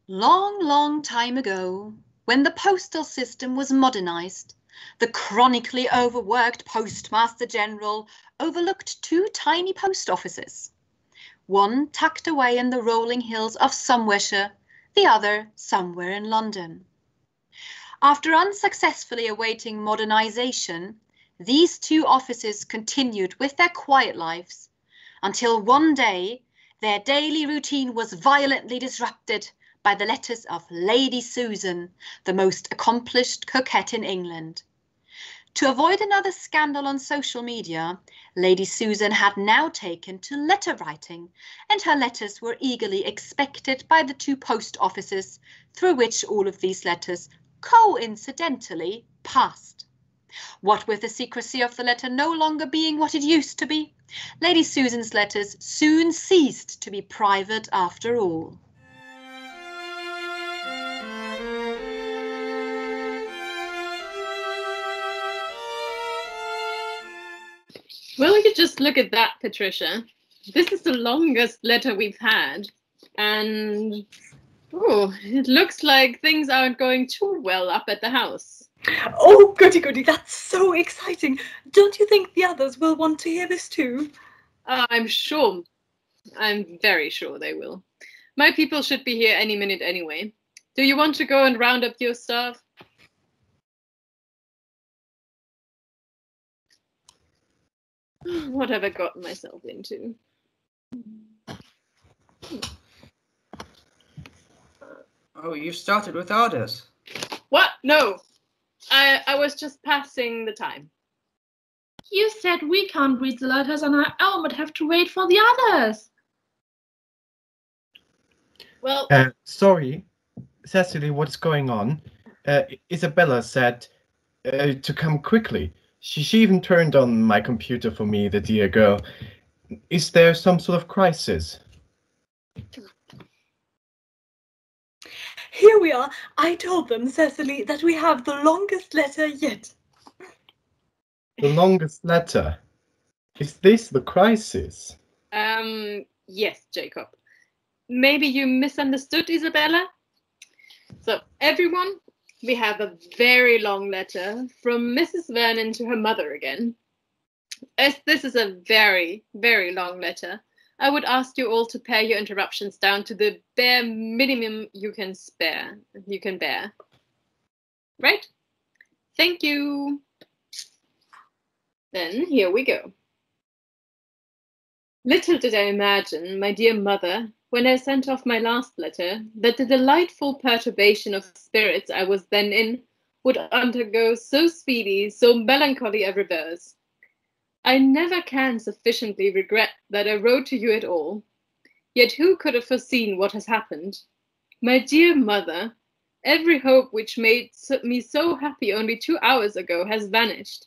Long, long time ago, when the postal system was modernized, the chronically overworked Postmaster General overlooked two tiny post offices, one tucked away in the rolling hills of Somersetshire, the other somewhere in London. After unsuccessfully awaiting modernization, these two offices continued with their quiet lives until one day their daily routine was violently disrupted by the letters of Lady Susan, the most accomplished coquette in England. To avoid another scandal on social media, Lady Susan had now taken to letter writing, and her letters were eagerly expected by the two post offices through which all of these letters coincidentally passed. What with the secrecy of the letter no longer being what it used to be, Lady Susan's letters soon ceased to be private after all. Well, you just look at that, Patricia. This is the longest letter we've had, and it looks like things aren't going too well up at the house. Oh, goody goody, that's so exciting. Don't you think the others will want to hear this too? I'm sure. I'm very sure they will. My people should be here any minute anyway. Do you want to go and round up your staff? What have I gotten myself into? Oh, you started without us. What? No. I was just passing the time. You said we can't read the letters on our own, but have to wait for the others. Well, sorry, Cecily, what's going on? Isabella said to come quickly. She even turned on my computer for me, the dear girl. Is there some sort of crisis? Here we are. I told them, Cecily, that we have the longest letter yet. The longest letter? Is this the crisis? Yes, Jacob. Maybe you misunderstood, Isabella? So, everyone, we have a very long letter from Mrs. Vernon to her mother again. As this is a very, very long letter, I would ask you all to pare your interruptions down to the bare minimum you can bear. Right? Thank you. Then here we go. Little did I imagine, my dear mother, when I sent off my last letter, that the delightful perturbation of spirits I was then in would undergo so speedy, so melancholy a reverse. I never can sufficiently regret that I wrote to you at all. Yet who could have foreseen what has happened? My dear mother, every hope which made me so happy only 2 hours ago has vanished.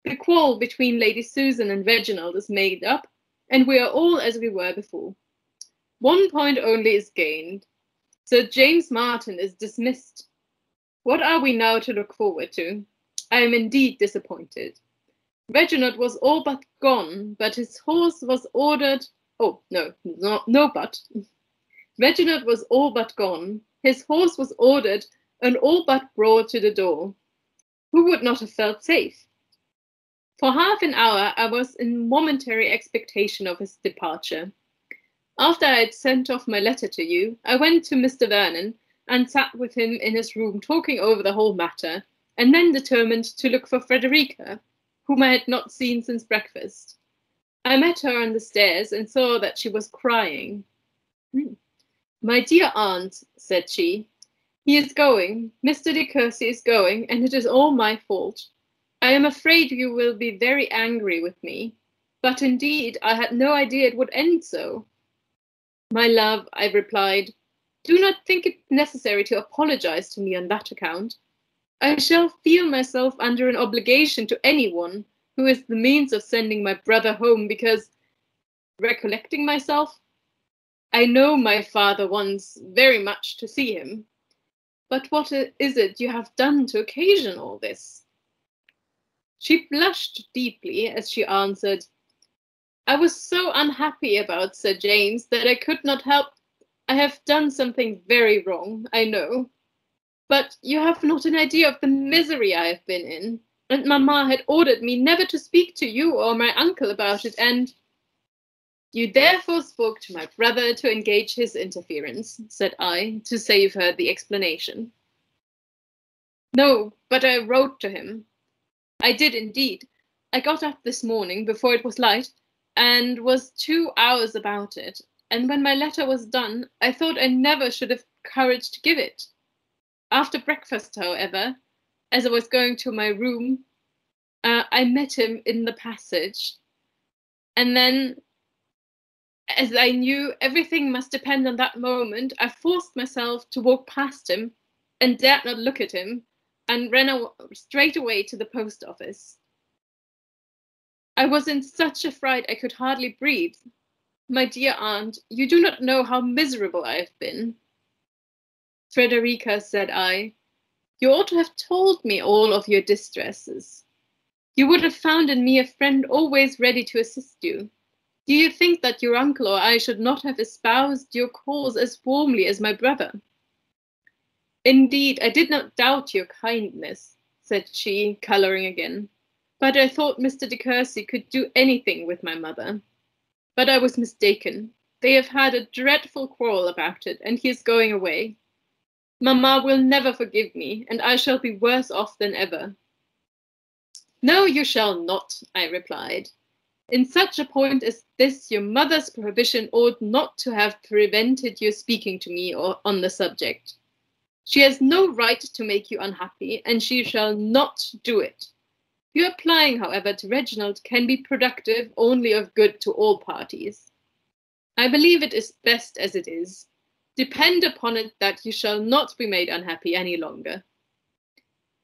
The quarrel between Lady Susan and Reginald is made up, and we are all as we were before. One point only is gained. Sir James Martin is dismissed. What are we now to look forward to? I am indeed disappointed. Reginald was all but gone, but his horse was ordered. Oh, no but. Reginald was all but gone. His horse was ordered and all but brought to the door. Who would not have felt safe? For half an hour, I was in momentary expectation of his departure. After I had sent off my letter to you, I went to Mr. Vernon and sat with him in his room talking over the whole matter, and then determined to look for Frederica, whom I had not seen since breakfast. I met her on the stairs and saw that she was crying. My dear aunt, said she, he is going, Mr. de Courcy is going, and it is all my fault. I am afraid you will be very angry with me, but indeed I had no idea it would end so. My love, I replied, do not think it necessary to apologize to me on that account. I shall feel myself under an obligation to anyone who is the means of sending my brother home because, recollecting myself, I know my father wants very much to see him. But what is it you have done to occasion all this? She blushed deeply as she answered, I was so unhappy about Sir James that I could not help. I have done something very wrong, I know. But you have not an idea of the misery I have been in. And Mamma had ordered me never to speak to you or my uncle about it, and you therefore spoke to my brother to engage his interference, said I, to save her the explanation. No, but I wrote to him. I did indeed. I got up this morning before it was light, and was 2 hours about it, and when my letter was done, I thought I never should have courage to give it. After breakfast, however, as I was going to my room, I met him in the passage, and then, as I knew everything must depend on that moment, I forced myself to walk past him and dared not look at him, and ran straight away to the post office. I was in such a fright I could hardly breathe. My dear aunt, you do not know how miserable I have been. Frederica, said I, you ought to have told me all of your distresses. You would have found in me a friend always ready to assist you. Do you think that your uncle or I should not have espoused your cause as warmly as my brother? Indeed, I did not doubt your kindness, said she, colouring again, but I thought Mr. de Courcy could do anything with my mother. But I was mistaken. They have had a dreadful quarrel about it, and he is going away. Mamma will never forgive me, and I shall be worse off than ever. No, you shall not, I replied. In such a point as this, your mother's prohibition ought not to have prevented your speaking to me on the subject. She has no right to make you unhappy, and she shall not do it. Your applying, however, to Reginald can be productive only of good to all parties. I believe it is best as it is. Depend upon it that you shall not be made unhappy any longer.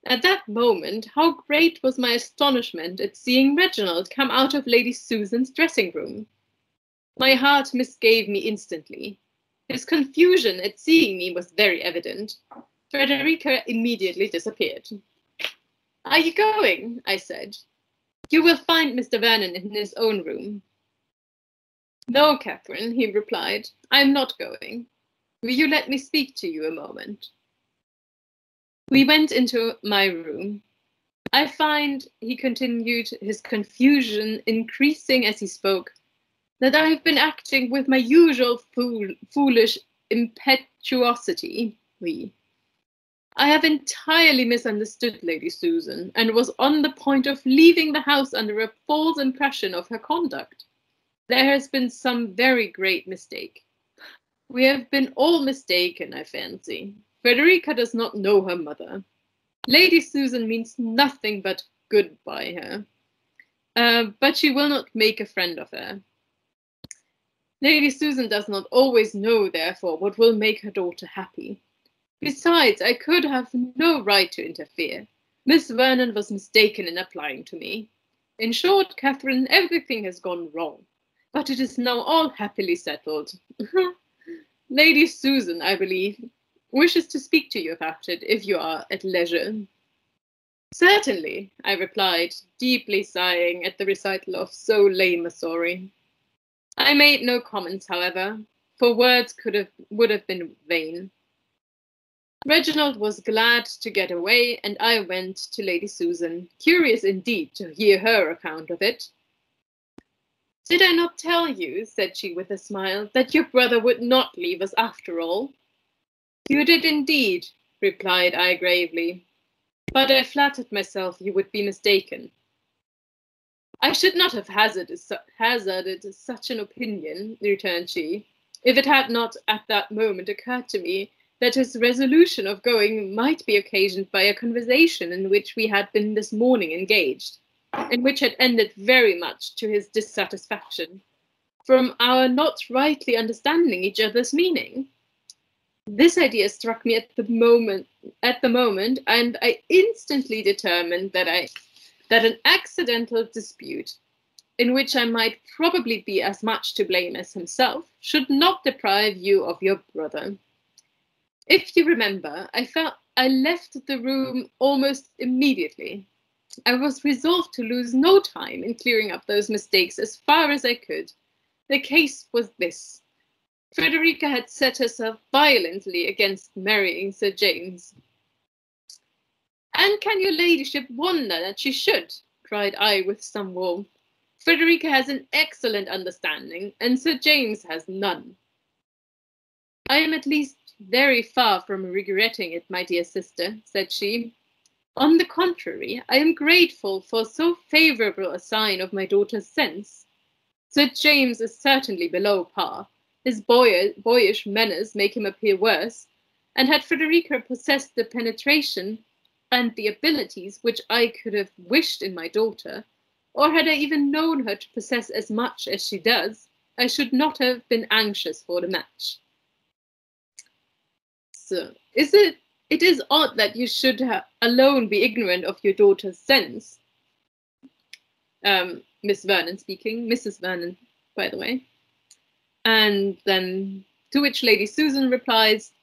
At that moment, how great was my astonishment at seeing Reginald come out of Lady Susan's dressing-room. My heart misgave me instantly. His confusion at seeing me was very evident. Frederica immediately disappeared. Are you going? I said. You will find Mr. Vernon in his own room. No, Catherine, he replied. I am not going. Will you let me speak to you a moment? We went into my room. I find, he continued, his confusion increasing as he spoke, that I have been acting with my usual foolish impetuosity. I have entirely misunderstood Lady Susan, and was on the point of leaving the house under a false impression of her conduct. There has been some very great mistake. We have been all mistaken, I fancy. Frederica does not know her mother. Lady Susan means nothing but good by her, but she will not make a friend of her. Lady Susan does not always know, therefore, what will make her daughter happy. Besides, I could have no right to interfere. Miss Vernon was mistaken in applying to me. In short, Catherine, everything has gone wrong, but it is now all happily settled. Lady Susan, I believe, wishes to speak to you about it, if you are at leisure. Certainly, I replied, deeply sighing at the recital of so lame a story. I made no comments, however, for words would have been vain. Reginald was glad to get away, and I went to Lady Susan, curious indeed to hear her account of it. Did I not tell you, said she with a smile, that your brother would not leave us after all? You did indeed, replied I gravely, but I flattered myself you would be mistaken. I should not have hazarded such an opinion, returned she, if it had not at that moment occurred to me that his resolution of going might be occasioned by a conversation in which we had been this morning engaged, and which had ended very much to his dissatisfaction, from our not rightly understanding each other's meaning. This idea struck me at the moment, and I instantly determined that an accidental dispute, in which I might probably be as much to blame as himself, should not deprive you of your brother. If you remember, I left the room almost immediately. I was resolved to lose no time in clearing up those mistakes as far as I could. The case was this. Frederica had set herself violently against marrying Sir James. "And can your ladyship wonder that she should?" cried I with some warmth. "Frederica has an excellent understanding, and Sir James has none." "I am at least very far from regretting it, my dear sister," said she. "On the contrary, I am grateful for so favourable a sign of my daughter's sense. Sir James is certainly below par. His boyish manners make him appear worse, and had Frederica possessed the penetration and the abilities which I could have wished in my daughter, or had I even known her to possess as much as she does, I should not have been anxious for the match." So, it is odd that you should alone be ignorant of your daughter's sense. Miss Vernon speaking, Mrs. Vernon, by the way. And then, to which Lady Susan replies,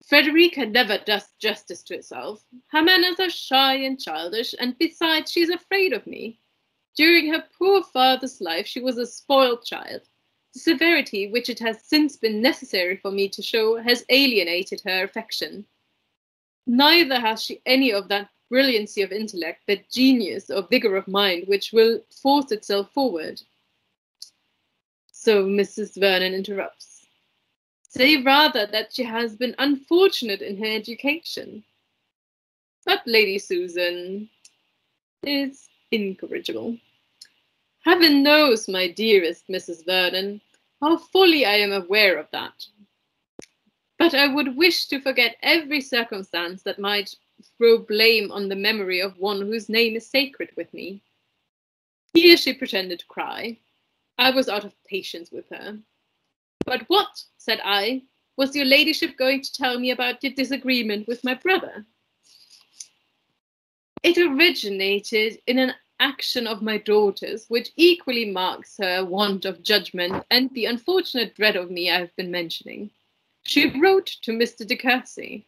"Frederica never does justice to herself. Her manners are shy and childish, and besides, she is afraid of me. During her poor father's life, she was a spoiled child. The severity which it has since been necessary for me to show has alienated her affection. Neither has she any of that brilliancy of intellect, that genius or vigour of mind which will force itself forward." So Mrs. Vernon interrupts. "Say rather that she has been unfortunate in her education." But Lady Susan is incorrigible. "Heaven knows, my dearest Mrs. Vernon, how fully I am aware of that. But I would wish to forget every circumstance that might throw blame on the memory of one whose name is sacred with me." Here she pretended to cry. I was out of patience with her. "But what," said I, "was your ladyship going to tell me about your disagreement with my brother?" "It originated in an action of my daughter's, which equally marks her want of judgment and the unfortunate dread of me I have been mentioning. She wrote to Mr. de Courcy."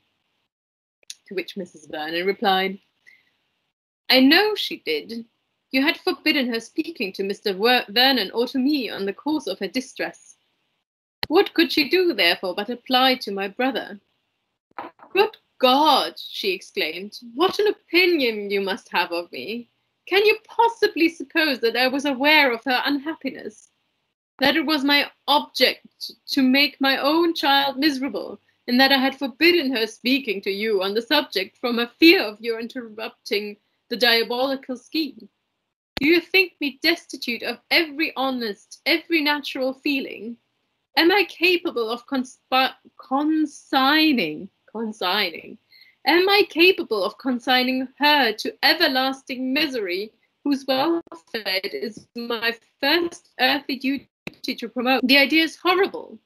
To which Mrs. Vernon replied, "I know she did. You had forbidden her speaking to Mr. Vernon or to me on the cause of her distress. What could she do, therefore, but apply to my brother?" "Good God!" she exclaimed, "what an opinion you must have of me! Can you possibly suppose that I was aware of her unhappiness? That it was my object to make my own child miserable, and that I had forbidden her speaking to you on the subject from a fear of your interrupting the diabolical scheme? Do you think me destitute of every honest, every natural feeling? Am I capable of consigning? Am I capable of consigning her to everlasting misery, whose welfare it is my first earthly duty to promote? The idea is horrible.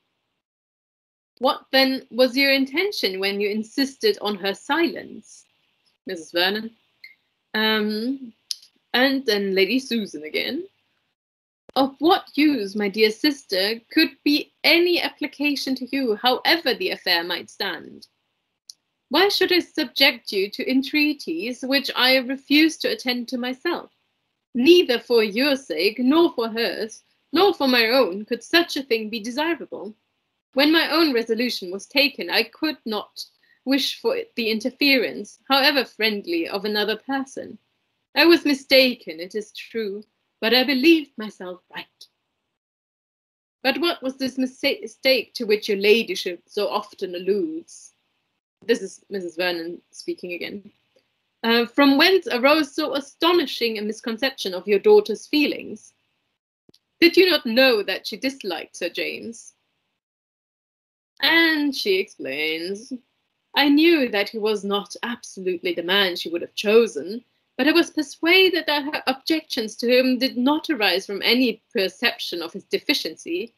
What then was your intention when you insisted on her silence?" Mrs. Vernon. And then Lady Susan again. "Of what use, my dear sister, could be any application to you, however the affair might stand? Why should I subject you to entreaties which I refuse to attend to myself? Neither for your sake, nor for hers, nor for my own, could such a thing be desirable. When my own resolution was taken, I could not wish for the interference, however friendly, of another person. I was mistaken, it is true, but I believed myself right." "But what was this mistake to which your ladyship so often alludes?" This is Mrs. Vernon speaking again. "From whence arose so astonishing a misconception of your daughter's feelings? Did you not know that she disliked Sir James?" And she explains, "I knew that he was not absolutely the man she would have chosen, but I was persuaded that her objections to him did not arise from any perception of his deficiency.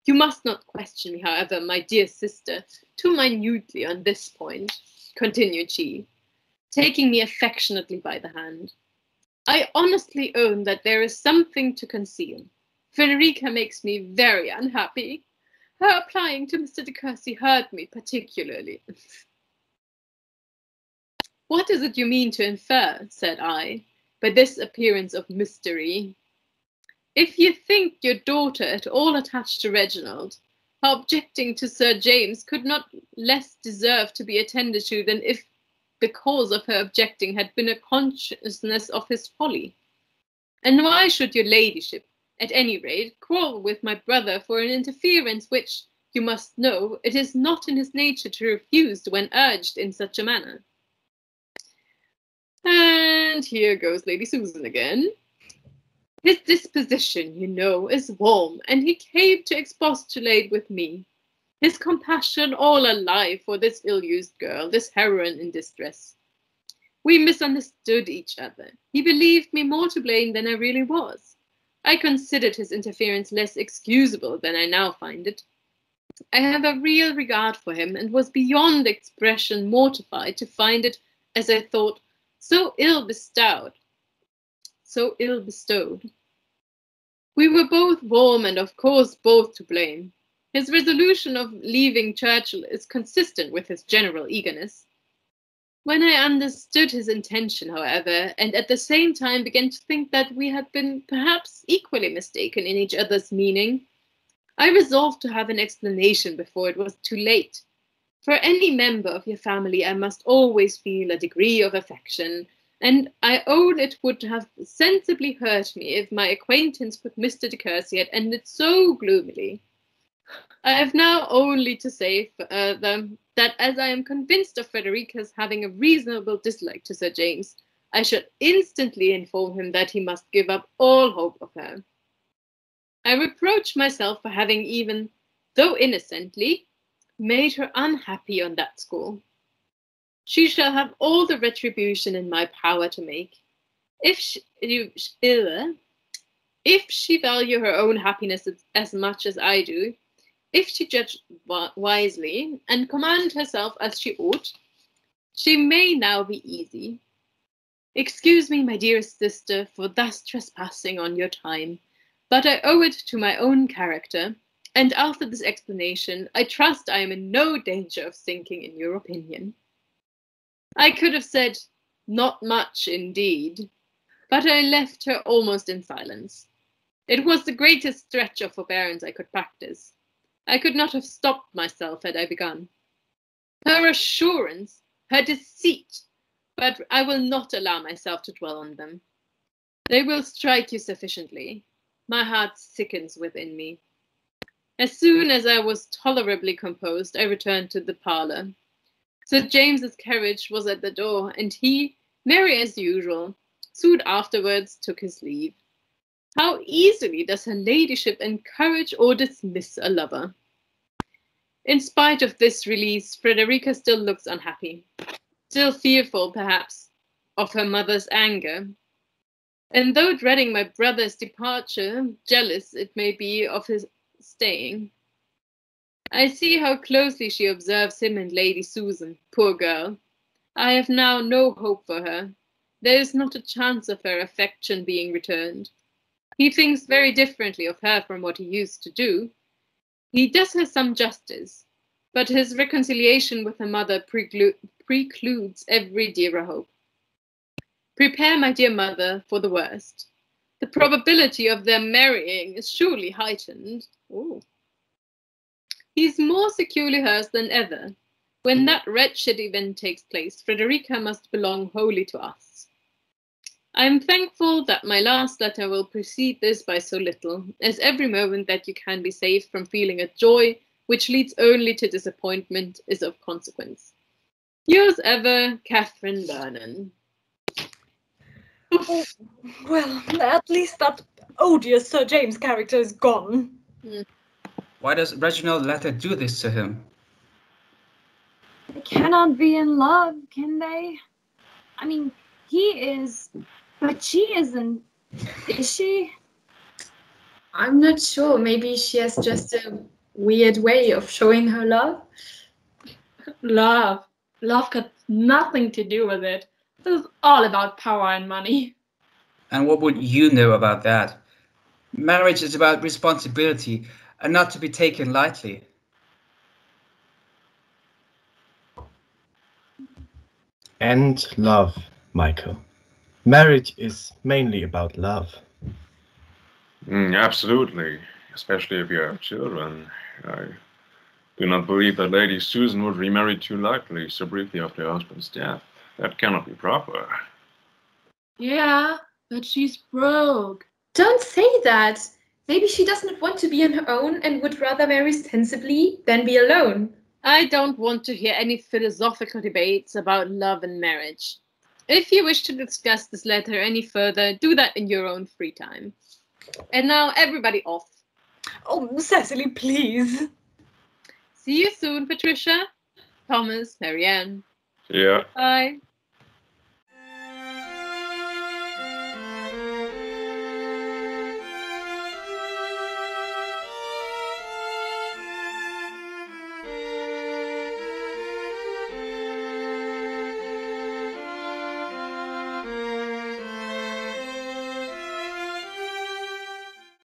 You must not question me, however, my dear sister, too minutely on this point," continued she, taking me affectionately by the hand. "I honestly own that there is something to conceal. Frederica makes me very unhappy. Her applying to Mr. de Courcy hurt me particularly." "What is it you mean to infer," said I, "by this appearance of mystery? If you think your daughter at all attached to Reginald, her objecting to Sir James could not less deserve to be attended to than if the cause of her objecting had been a consciousness of his folly. And why should your ladyship, at any rate, quarrel with my brother for an interference which, you must know, it is not in his nature to refuse when urged in such a manner? And here goes Lady Susan again. His disposition, you know, is warm, and he came to expostulate with me. His compassion all alive for this ill-used girl, this heroine in distress. We misunderstood each other. He believed me more to blame than I really was. I considered his interference less excusable than I now find it. I have a real regard for him, and was beyond expression mortified to find it, as I thought, so ill bestowed. We were both warm and of course both to blame. His resolution of leaving Churchill is consistent with his general eagerness. When I understood his intention, however, and at the same time began to think that we had been perhaps equally mistaken in each other's meaning, I resolved to have an explanation before it was too late. For any member of your family I must always feel a degree of affection, and I own it would have sensibly hurt me if my acquaintance with Mr. de Courcy had ended so gloomily. I have now only to say further that as I am convinced of Frederica's having a reasonable dislike to Sir James, I shall instantly inform him that he must give up all hope of her. I reproach myself for having even, though innocently, made her unhappy on that score. She shall have all the retribution in my power to make. If she value her own happiness as much as I do, if she judge wisely and command herself as she ought, she may now be easy. Excuse me, my dearest sister, for thus trespassing on your time, but I owe it to my own character, and after this explanation, I trust I am in no danger of sinking in your opinion. I could have said, not much indeed, but I left her almost in silence. It was the greatest stretch of forbearance I could practice. I could not have stopped myself had I begun. Her assurance, her deceit, but I will not allow myself to dwell on them. They will strike you sufficiently. My heart sickens within me. As soon as I was tolerably composed, I returned to the parlour. Sir James's carriage was at the door, and he, merry as usual, soon afterwards took his leave. How easily does her ladyship encourage or dismiss a lover! In spite of this release, Frederica still looks unhappy, still fearful, perhaps, of her mother's anger. And though dreading my brother's departure, jealous, it may be, of his staying. I see how closely she observes him and Lady Susan, poor girl. I have now no hope for her. There is not a chance of her affection being returned. He thinks very differently of her from what he used to do. He does her some justice, but his reconciliation with her mother precludes every dearer hope. Prepare, my dear mother, for the worst. The probability of their marrying is surely heightened. Ooh. He is more securely hers than ever. When that wretched event takes place, Frederica must belong wholly to us. I am thankful that my last letter will precede this by so little, as every moment that you can be saved from feeling a joy which leads only to disappointment is of consequence. Yours ever, Catherine Vernon. Oh, well, at least that odious Sir James character is gone. Why does Reginald let her do this to him? They cannot be in love, can they? I mean, he is, but she isn't. Is she? I'm not sure. Maybe she has just a weird way of showing her love. Love. Love got nothing to do with it. This is all about power and money. And what would you know about that? Marriage is about responsibility and not to be taken lightly. And love, Michael. Marriage is mainly about love. Absolutely, especially if you have children. Do not believe that Lady Susan would remarry too lightly so briefly after her husband's death. That cannot be proper. Yeah, but she's broke. Don't say that. Maybe she does not want to be on her own and would rather marry sensibly than be alone. I don't want to hear any philosophical debates about love and marriage. If you wish to discuss this letter any further, do that in your own free time. And now everybody off. Oh, Cecily, please. See you soon, Patricia. Thomas, Marianne. Yeah. Bye.